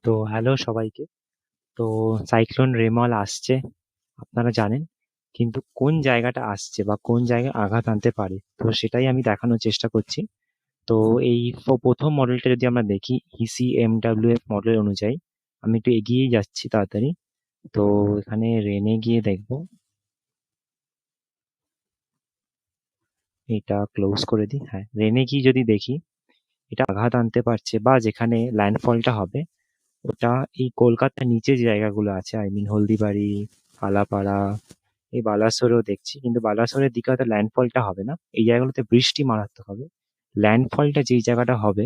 তো হ্যালো সবাইকে। তো সাইক্লোন রেমল আসছে, আপনারা জানেন, কিন্তু কোন জায়গাটা আসছে বা কোন জায়গায় আঘাত আনতে পারে, তো সেটাই আমি দেখানোর চেষ্টা করছি। তো এই প্রথম মডেলটা যদি আমরা দেখি, ECMWF মডেল অনুযায়ী, আমি একটু এগিয়েই যাচ্ছি তাড়াতাড়ি। তো এখানে রেনে গিয়ে দেখব, এটা ক্লোজ করে দিই। হ্যাঁ, রেনে গিয়ে যদি দেখি এটা আঘাত আনতে পারছে বা যেখানে ল্যান্ডফলটা হবে ওটা এই কলকাতার নিচে যে জায়গাগুলো আছে, আই মিন হলদিবাড়ি, আলাপাড়া, এই বালাসোরেও দেখছি, কিন্তু বালাসোরের দিকে হয়তো ল্যান্ডফলটা হবে না, এই জায়গাগুলোতে বৃষ্টি মারাত্মক হবে। ল্যান্ডফলটা যেই জায়গাটা হবে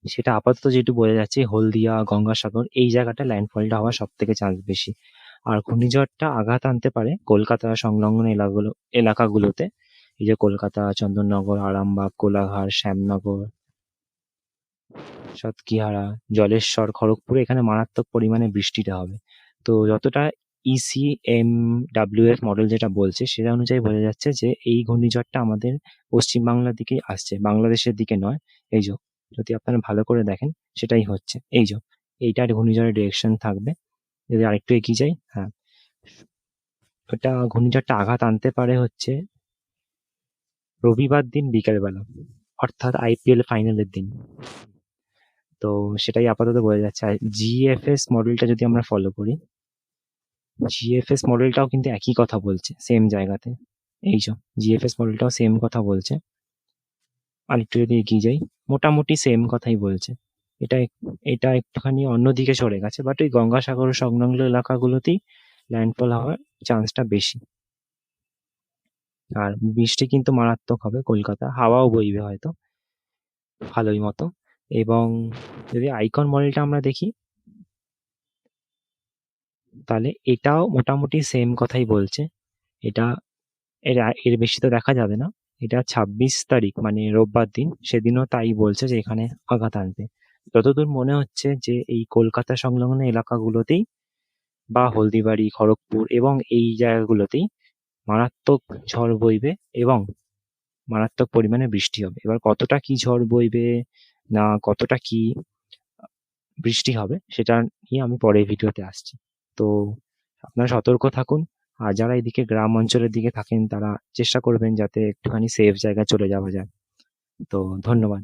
সেটা আপাতত যেটুকু বোঝা যাচ্ছে হলদিয়া, গঙ্গাসাগর, এই জায়গাটা ল্যান্ডফলটা হওয়ার সব থেকে চান্স বেশি। আর ঘূর্ণিঝড়টা আঘাত আনতে পারে কলকাতা সংলগ্ন এলাকাগুলোতে, এই যে কলকাতা, চন্দননগর, আরামবাগ, কোলাঘাট, শ্যামনগর, সাতক্ষীরা, জলেশ্বর, খড়গপুরে এখানে মারাত্মক পরিমাণে বৃষ্টিটা হবে। তো যতটা ECMWF মডেল যেটা বলছে সেটা অনুযায়ী বোঝা যাচ্ছে যে এই ঘূর্ণিঝড়টা আমাদের পশ্চিমবাংলার দিকেই আসছে, বাংলাদেশের দিকে নয়। এই যে, যদি আপনারা ভালো করে দেখেন সেটাই হচ্ছে, এই যে এইটার ঘূর্ণিঝড়ের ডিরেকশন থাকবে। যদি আরেকটু এগিয়ে যাই, হ্যাঁ, ওটা ঘূর্ণিঝড়টা আঘাত আনতে পারে হচ্ছে রবিবার দিন বিকেলবেলা, অর্থাৎ IPL ফাইনালের দিন। তো সেটাই আপাতত বোঝা যাচ্ছে। আর GFS মডেলটা যদি আমরা ফলো করি, GFS মডেলটাও কিন্তু একই কথা বলছে সেম জায়গাতে। এই যে GFS মডেলটাও সেম কথা বলছে। আর একটু যদি এগিয়ে যাই, মোটামুটি সেম কথাই বলছে। এটা এটা একটুখানি অন্যদিকে সরে গেছে, বাট ওই গঙ্গাসাগর সংলগ্ন এলাকাগুলোতেই ল্যান্ডফল হওয়ার চান্সটা বেশি। আর বৃষ্টি কিন্তু মারাত্মক হবে, কলকাতা হাওয়াও বইবে হয়তো ভালোই মতো। এবং যদি আইকন মডেলটা আমরা দেখি, তাহলে এটাও মোটামুটি সেম কথাই বলছে। এটা এর বেশি তো দেখা যাবে না। এটা 26 তারিখ মানে রোববার দিন, সেদিনও তাই বলছে যে এখানে আঘাত আনবে। যতদূর মনে হচ্ছে যে এই কলকাতা সংলগ্ন এলাকাগুলোতেই বা হলদিবাড়ি, খড়গপুর এবং এই জায়গাগুলোতেই মারাত্মক ঝড় বইবে এবং মারাত্মক পরিমাণে বৃষ্টি হবে। এবার কতটা কি ঝড় বইবে না কতটা কি বৃষ্টি হবে সেটা নিয়ে আমি পরের ভিডিওতে আসছি। তো আপনারা সতর্ক থাকুন। আর যারা এদিকে গ্রাম অঞ্চলের দিকে থাকেন তারা চেষ্টা করবেন যাতে একটুখানি সেফ জায়গায় চলে যাওয়া যায়। তো ধন্যবাদ।